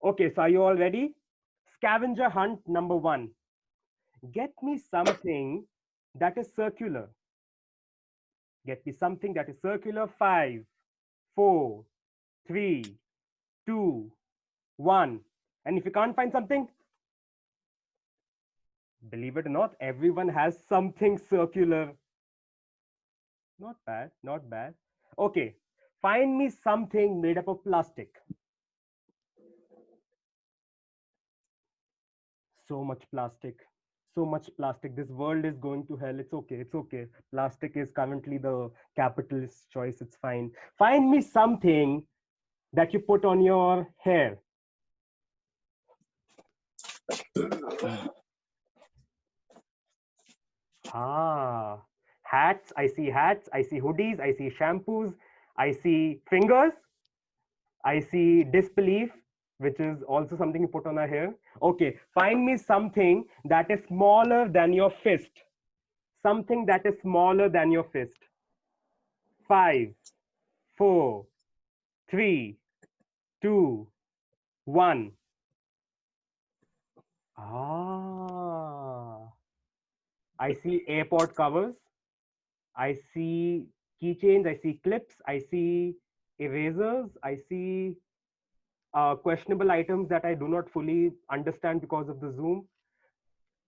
Okay, so are you all ready? Scavenger hunt number 1. Get me something that is circular. Get me something that is circular. 5, 4, 3, 2, 1. And if you can't find something, believe it or not, everyone has something circular. Not bad, not bad. Okay, find me something made up of plastic. So much plastic. So much plastic. This world is going to hell. It's okay. It's okay. Plastic is currently the capitalist choice. It's fine. Find me something that you put on your hair. Ah, hats. I see hats. I see hoodies. I see shampoos. I see fingers. I see disbelief, which is also something you put on our hair. Okay, find me something that is smaller than your fist. Something that is smaller than your fist. 5, 4, 3, 2, 1. Ah, I see airport covers. I see keychains. I see clips. I see erasers. I see questionable items that I do not fully understand because of the Zoom.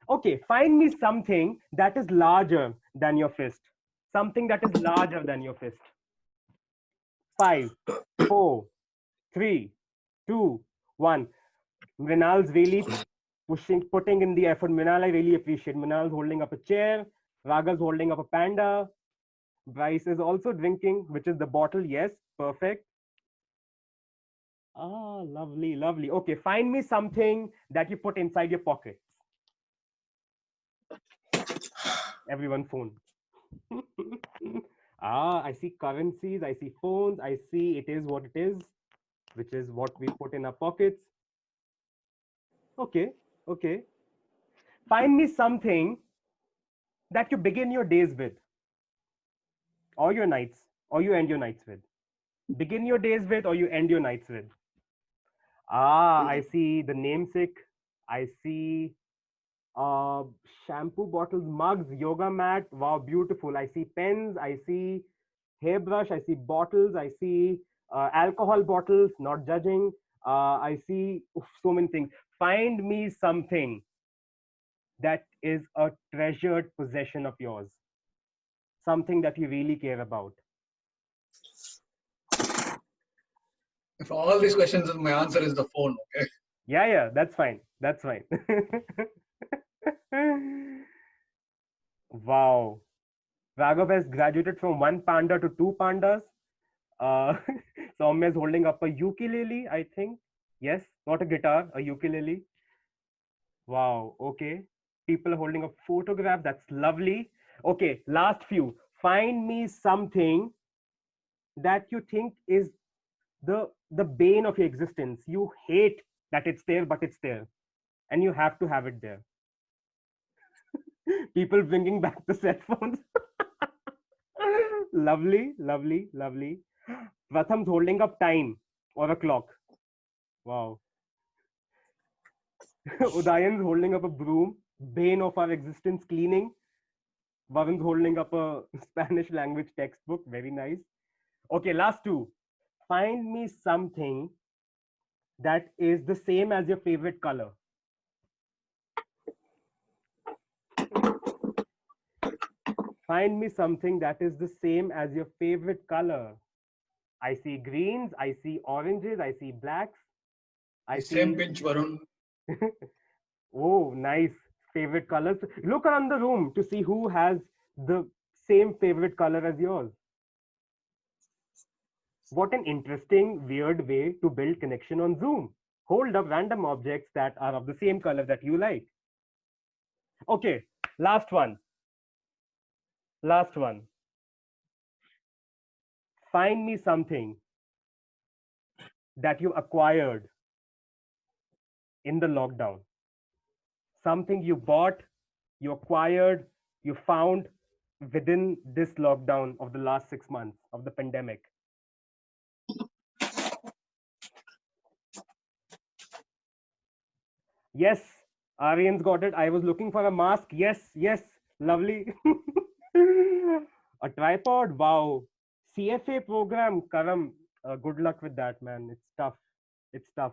Okay, find me something that is larger than your fist. Something that is larger than your fist. 5, 4, 3, 2, 1. Mrinal's really putting in the effort. Mrinal, I really appreciate. Mrinal's holding up a chair. Raga's holding up a panda. Bryce is also drinking, which is the bottle. Yes, perfect. Ah, lovely, lovely. Okay, find me something that you put inside your pockets. Everyone, phone. Ah, I see currencies. I see phones. I see it is what it is, which is what we put in our pockets. Okay, okay. Find me something that you begin your days with, or your nights, or you end your nights with. Begin your days with, or you end your nights with. Ah, I see the namesake. I see uh, shampoo bottles, mugs, yoga mat. Wow, beautiful. I see pens. I see hairbrush. I see bottles. I see alcohol bottles. Not judging. I see so many things. Find me something that is a treasured possession of yours. Something that you really care about. For all these questions, my answer is the phone. Okay. Yeah, yeah, that's fine. That's fine. Wow. Raghav has graduated from one panda to two pandas. Uh, Soumya is holding up a ukulele, I think. Yes, not a guitar, a ukulele. Wow, okay. People are holding up photograph. That's lovely. Okay, last few. Find me something that you think is the bane of your existence. You hate that it's there, but it's there, and you have to have it there. People bringing back the cell phones. Lovely, lovely, lovely. Pratham's holding up time or a clock. Wow. Udayan's holding up a broom, bane of our existence, cleaning. Varun's holding up a Spanish language textbook. Very nice. Okay, last two. Find me something that is the same as your favorite color. Find me something that is the same as your favorite color. I see greens, I see oranges, I see blacks, I The same see. pinch, Varun. Oh, nice. Favorite colors. Look around the room to see who has the same favorite color as yours. What an interesting, weird way to build connection on Zoom. Hold up random objects that are of the same color that you like. Okay, last one. Last one. Find me something that you acquired in the lockdown. Something you bought, you acquired, you found within this lockdown of the last 6 months of the pandemic. Yes, Aryan's got it. I was looking for a mask. Yes, yes, lovely. A tripod. Wow. CFA program. Karam. Good luck with that, man. It's tough. It's tough.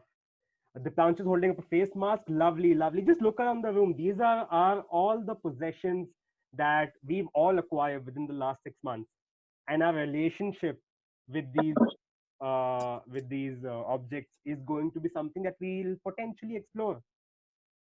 The Planch is holding up a face mask. Lovely, lovely. Just look around the room. These are all the possessions that we've all acquired within the last 6 months, and our relationship with these objects is going to be something that we'll potentially explore